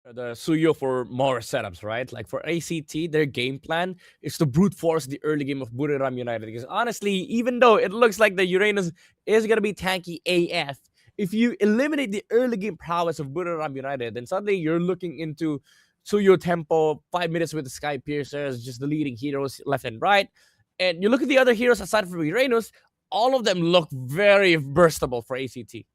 the Suyo for more setups, right? Like for ACT, their game plan is to brute force the early game of Buriram United. Because honestly, even though it looks like the Uranus is gonna be tanky AF, if you eliminate the early game prowess of Buriram United, then suddenly you're looking into Suyo tempo, 5 minutes with the Sky Piercers, just the leading heroes left and right. And you look at the other heroes aside from Uranus, all of them look very burstable for ACT.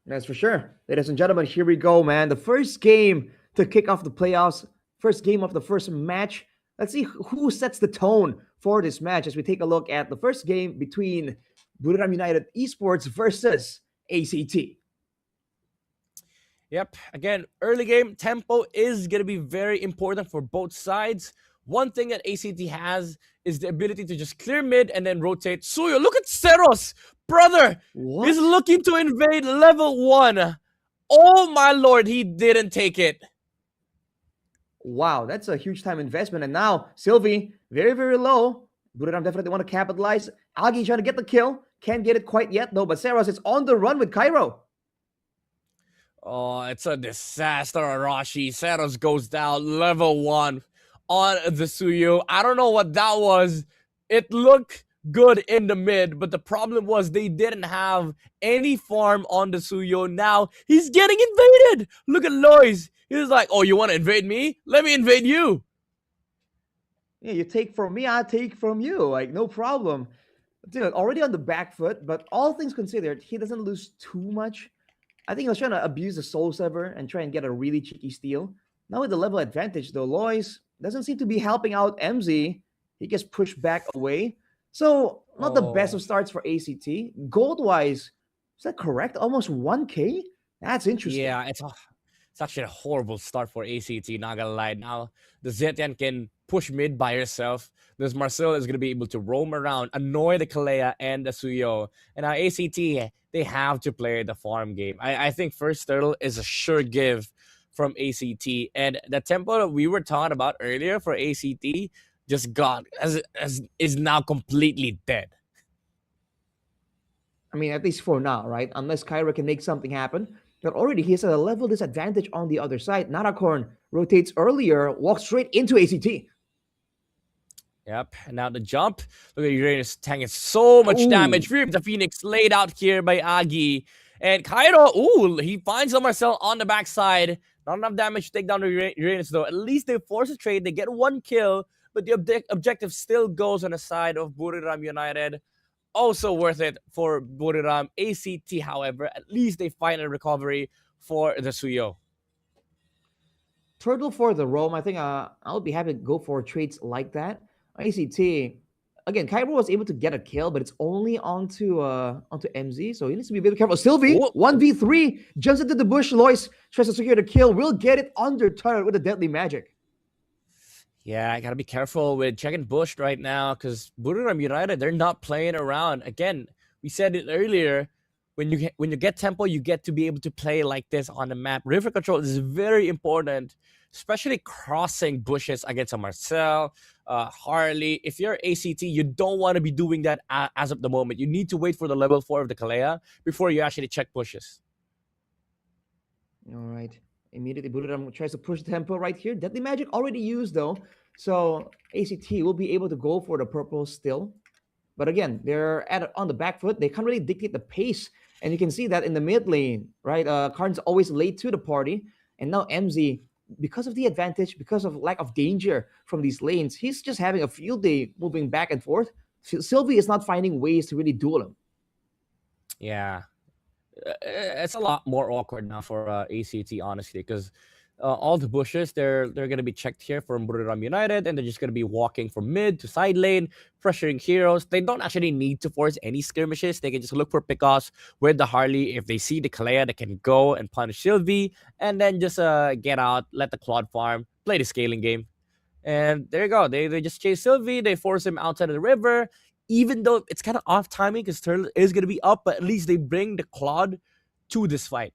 That's for sure. Ladies and gentlemen, here we go, man. The first game to kick off the playoffs, first game of the first match. Let's see who sets the tone for this match as we take a look at the first game between Buriram United Esports versus ACT. Yep. Again, early game tempo is going to be very important for both sides. One thing that ACT has is the ability to just clear mid and then rotate. Suyo, look at Seros! Brother! What? He's looking to invade level 1. Oh my lord, he didn't take it. Wow, that's a huge time investment. And now, Sylvie, very, very low. Buriram definitely want to capitalize. Agi trying to get the kill. Can't get it quite yet, though. But Saros is on the run with Cairo. Oh, it's a disaster, Arashi. Seros goes down level 1 on the Suyo. I don't know what that was. It looked good in the mid, but the problem was they didn't have any farm on the Suyo. Now he's getting invaded. Look at Lois. He's like, oh, you want to invade me? Let me invade you. Yeah, you take from me, I take from you. Like, no problem. Dude, already on the back foot, but all things considered, he doesn't lose too much. I think he was trying to abuse the Soul Sever and try and get a really cheeky steal. Now with the level advantage, though, Lois doesn't seem to be helping out MZ. He gets pushed back away. So, not the best of Oh, starts for ACT. Gold-wise, is that correct? Almost 1K? That's interesting. yeah, it's actually a horrible start for ACT, not gonna lie. Now, the Zetian can push mid by herself. This Marcel is gonna be able to roam around, annoy the Kalea and the Suyo. And now ACT, they have to play the farm game. I think first turtle is a sure give from ACT. And the tempo that we were talking about earlier for ACT just got as is now completely dead. I mean, at least for now, right? Unless Kyra can make something happen. But already he has a level disadvantage on the other side. Narakorn rotates earlier, walks straight into ACT. Yep. And now the jump. Look at Uranus tanking so much Ooh, damage. The Phoenix laid out here by Agi. And Cairo, ooh, he finds the Marcel on the backside. Not enough damage to take down the Uranus, though. At least they force a trade. They get one kill. But the objective still goes on the side of Buriram United. Also worth it for Buriram. ACT, however, at least they find a recovery for the Suyo. Turtle for the roam. I think I'll be happy to go for trades like that. ACT. Again, Kyra was able to get a kill, but it's only onto MZ, so he needs to be a bit careful. Sylvie, Oh, 1v3, jumps into the bush. Lois tries to secure the kill. Will get it under turret with a deadly magic. yeah, I gotta be careful with checking Bush right now because Buriram United, they're not playing around. Again, we said it earlier. When you get tempo, you get to be able to play like this on the map. River control is very important, especially crossing bushes against a Marcel, Harley. If you're ACT, you don't want to be doing that as of the moment. You need to wait for the level 4 of the Kalea before you actually check bushes. All right. Immediately Buddha tries to push the tempo right here. Deadly magic already used though. So ACT will be able to go for the purple still. But again, they're on the back foot. They can't really dictate the pace. And you can see that in the mid lane, right? Karn's always late to the party. And now MZ, because of the advantage, because of lack of danger from these lanes, he's just having a field day moving back and forth. Sylvie is not finding ways to really duel him. Yeah, it's a lot more awkward now for ACT, honestly, because all the bushes they're gonna be checked here from Buriram United, and they're just gonna be walking from mid to side lane, pressuring heroes. They don't actually need to force any skirmishes. They can just look for pickoffs with the Harley. If they see the Kalea, they can go and punish Sylvie, and then just get out, let the Claude farm, play the scaling game. And there you go. They just chase Sylvie. They force him outside of the river. Even though it's kind of off timing because Turtle is going to be up, but at least they bring the Claude to this fight.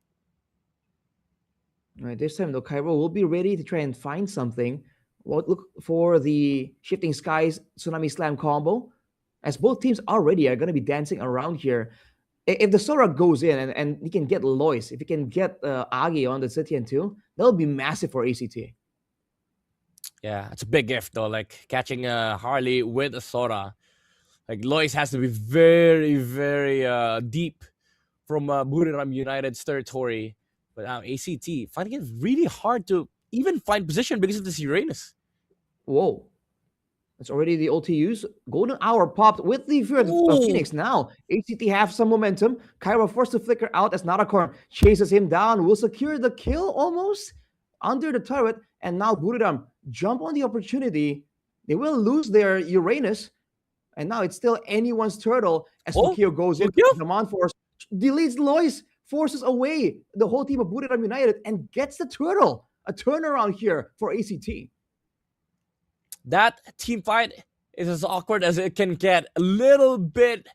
All right, this time though, Cairo will be ready to try and find something. Well, look for the Shifting Skies Tsunami Slam combo, as both teams already are going to be dancing around here. If the Sora goes in and he can get Lois, if he can get Agi on the Zitian too, that'll be massive for ACT. Yeah, it's a big gift though. Like catching a Harley with a Sora. Like Lois has to be very, very deep from Buriram United's territory. But now ACT finding it really hard to even find position because of this Uranus. Whoa. That's already the OTUs. Golden Hour popped with the Fear of Ooh. Phoenix. Now, ACT have some momentum. Kyra forced to flicker out as Narakorn chases him down. Will secure the kill almost under the turret. And now Buriram jump on the opportunity. They will lose their Uranus. And now it's still anyone's turtle as Oh, Fukio goes in. Fukio? Zaman Force deletes Lois, forces away the whole team of Buriram United and gets the turtle. A turnaround here for ACT. That team fight is as awkward as it can get. A little bit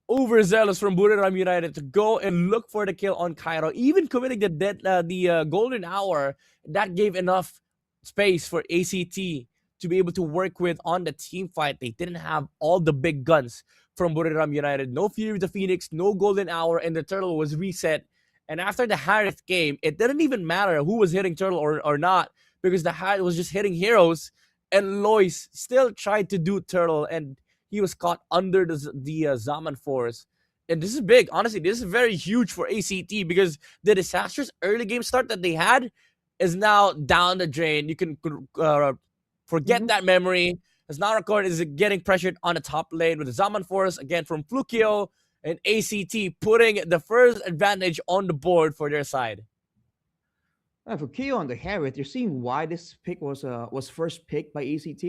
overzealous from Buriram United to go and look for the kill on Cairo, even committing the golden hour. That gave enough space for ACT to be able to work with on the team fight. They didn't have all the big guns from Buriram United. No Fury of the Phoenix, no golden hour, and the turtle was reset. And after the Harith game, it didn't even matter who was hitting turtle or not, because the Harith was just hitting heroes, and Lois still tried to do turtle, and he was caught under the Zaman force. And this is big. Honestly, this is very huge for ACT because the disastrous early game start that they had is now down the drain. You can forget that memory. As now Record is getting pressured on the top lane with the Zaman force again from Flukio, and ACT putting the first advantage on the board for their side. For Keo on the Harith, you're seeing why this pick was first picked by ACT.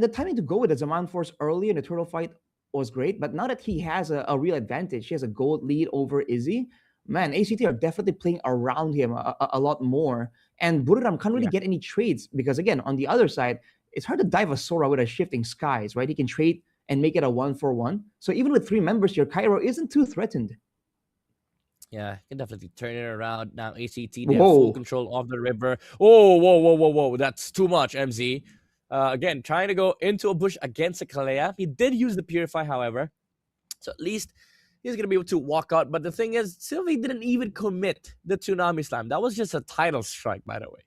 The timing to go with the Zaman Force early in the turtle fight was great, but now that he has a real advantage, he has a gold lead over Izzy. Man, ACT are definitely playing around him a lot more. And Buriram can't really get any trades because, again, on the other side, it's hard to dive a Sora with a shifting skies, right? He can trade and make it a 1-for-1. So even with 3 members here, Cairo isn't too threatened. Yeah, can definitely turn it around. Now ACT, they have full control of the river. Oh, whoa. That's too much, MZ. Again, trying to go into a bush against a Kalea. He did use the Purify, however. So at least he's going to be able to walk out. But the thing is, Sylvie didn't even commit the Tsunami Slam. That was just a title strike, by the way.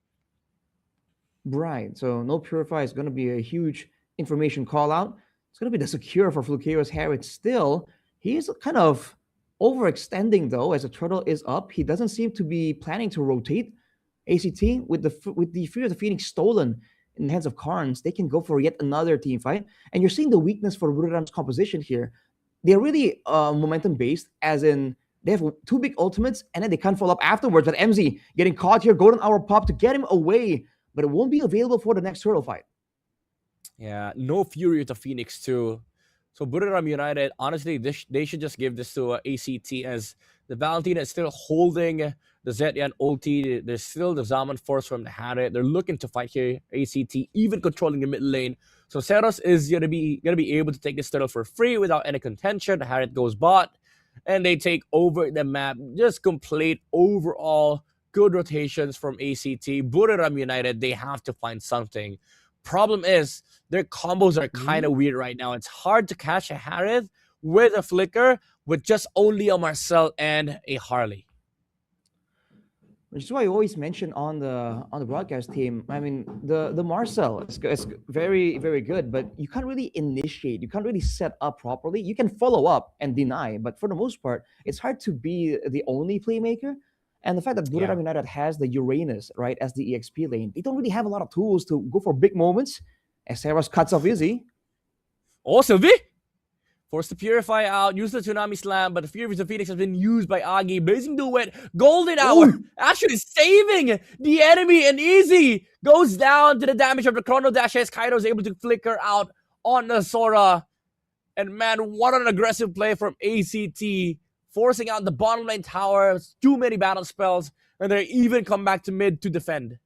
Right. So no Purify is going to be a huge information call out. It's going to be the secure for Flukeo's Harith still. He is kind of overextending, though, as the turtle is up. He doesn't seem to be planning to rotate. ACT, with the Fear of the Phoenix stolen in the hands of Karns, they can go for yet another team fight. And you're seeing the weakness for Buriram's composition here. They're really momentum-based, as in they have 2 big ultimates, and then they can't follow up afterwards. But MZ getting caught here, golden hour pop to get him away, but it won't be available for the next turtle fight. Yeah, no Fury of the Phoenix too. So Buriram United, honestly, they should just give this to ACT, as the Valentina is still holding the Zetian ulti. There's still the Zaman force from the Harith. They're looking to fight here. ACT even controlling the mid lane. So Seros is gonna be able to take this turtle for free without any contention. The Harith goes bot, and they take over the map. Just complete overall good rotations from ACT. Buriram United, they have to find something. Problem is, their combos are kind of weird right now. It's hard to catch a Harith with a Flicker with just only a Marcel and a Harley. Which is why I always mention on the broadcast team. I mean, the Marcel is very, very good, but you can't really initiate. You can't really set up properly. You can follow up and deny, but for the most part, it's hard to be the only playmaker. And the fact that Buriram United has the Uranus, right, as the EXP lane, they don't really have a lot of tools to go for big moments. As Seros cuts off Izzy. Oh, Sylvie! Forced to Purify out, use the Tsunami Slam, but the Fury of the Phoenix has been used by Agi. Blazing Duet, Golden Hour, actually saving the enemy, and Easy goes down to the damage of the Chrono Dash as Kaido is able to flicker out on the Sora. And man, what an aggressive play from ACT, forcing out the bottom lane tower, too many battle spells, and they even come back to mid to defend.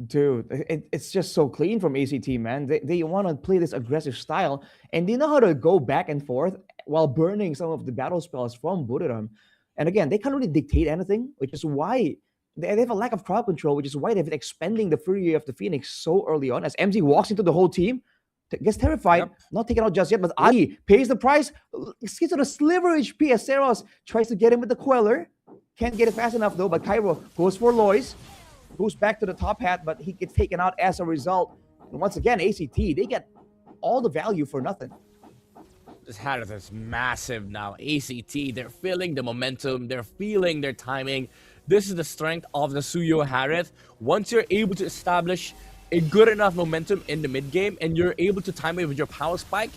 Dude, it's just so clean from ACT, man. They want to play this aggressive style, and they know how to go back and forth while burning some of the battle spells from Buriram. And again, they can't really dictate anything, which is why they have a lack of crowd control, which is why they've been expending the Fury of the Phoenix so early on. As MZ walks into the whole team, Gets terrified, Yep. not taken out just yet, but Agi pays the price. Gets to the sliver HP as Seros tries to get him with the Queller. Can't get it fast enough though, but Cairo goes for Lois. Goes back to the top hat, but he gets taken out as a result. And once again, ACT, they get all the value for nothing. This Harith is massive now. ACT, they're feeling the momentum, they're feeling their timing. This is the strength of the Suyo Harith. Once you're able to establish a good enough momentum in the mid game and you're able to time it with your power spike,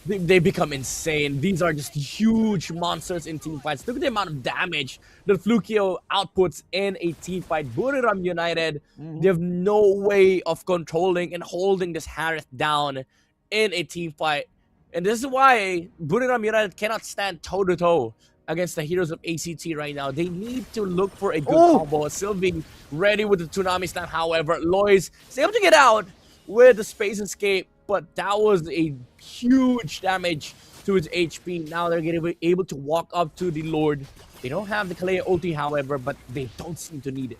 they become insane. These are just huge monsters in team fights. Look at the amount of damage that Flukio outputs in a team fight. Buriram United, they have no way of controlling and holding this Harith down in a team fight. And this is why Buriram United cannot stand toe-to-toe against the heroes of ACT right now. They need to look for a good combo. Sylvie ready with the Tsunami Slam. However, Lois is able to get out with the Space Escape, but that was a huge damage to his HP. Now they're going to be able to walk up to the Lord. They don't have the Kalea ulti, however, but they don't seem to need it.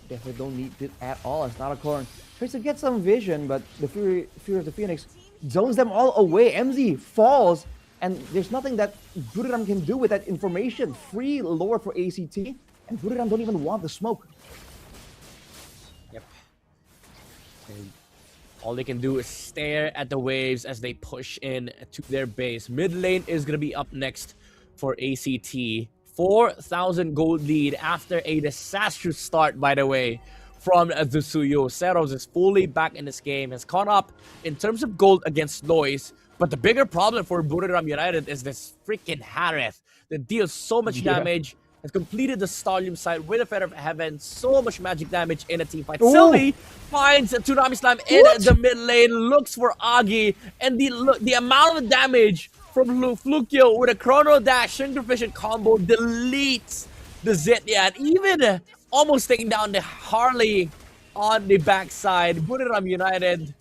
Definitely don't need it at all. It's not a corn. Tries to get some vision, but the Fury of the Phoenix zones them all away. MZ falls, and there's nothing that Buriram can do with that information. Free lore for ACT, and Buriram don't even want the smoke. Yep. And all they can do is stare at the waves as they push in to their base. Mid lane is going to be up next for ACT. 4,000 gold lead after a disastrous start, by the way, from the Suyo. Seros is fully back in this game, has caught up in terms of gold against Lois. But the bigger problem for Buriram United is this freaking Harith that deals so much damage, has completed the Stadium side with a Feather of Heaven, so much magic damage in a team fight. Sylvie finds a Tsunami Slam in the mid lane, looks for Agi, and the amount of damage from Flukio with a Chrono Dash Synchrovision combo deletes the Zitya, and even almost taking down the Harley on the backside. Buriram United,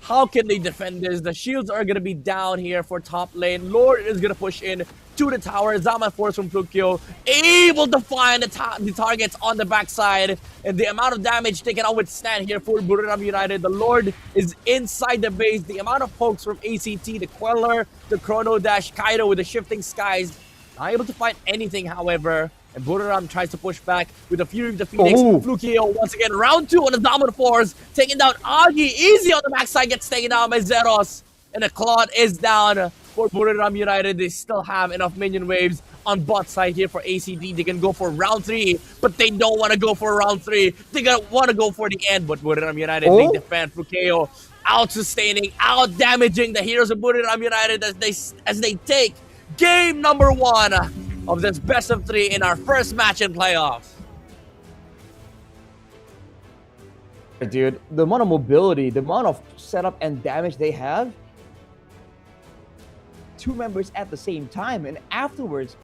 how can they defend this? The shields are going to be down here for top lane. Lord is going to push in to the tower. Zama Force from Flukio, able to find the targets on the backside. And the amount of damage they cannot withstand here for Buriram United. The Lord is inside the base. The amount of pokes from ACT, the Queller, the Chrono Dash, Kaido with the Shifting Skies. Not able to find anything, however. And Buriram tries to push back with the Fury of the Phoenix. Flukio once again, round 2 on the Dominant Force. Taking down Agi. Easy on the backside. Gets taken down by Zeros. And the Claude is down for Buriram United. They still have enough minion waves on bot side here for ACD. They can go for round 3. But they don't want to go for round 3. They want to go for the end. But Buriram United, they defend Flukio. Out-sustaining, out-damaging the heroes of Buriram United as they take game number 1 of this best of 3 in our first match in playoffs. Dude, the amount of mobility, the amount of setup and damage they have. 2 members at the same time, and afterwards,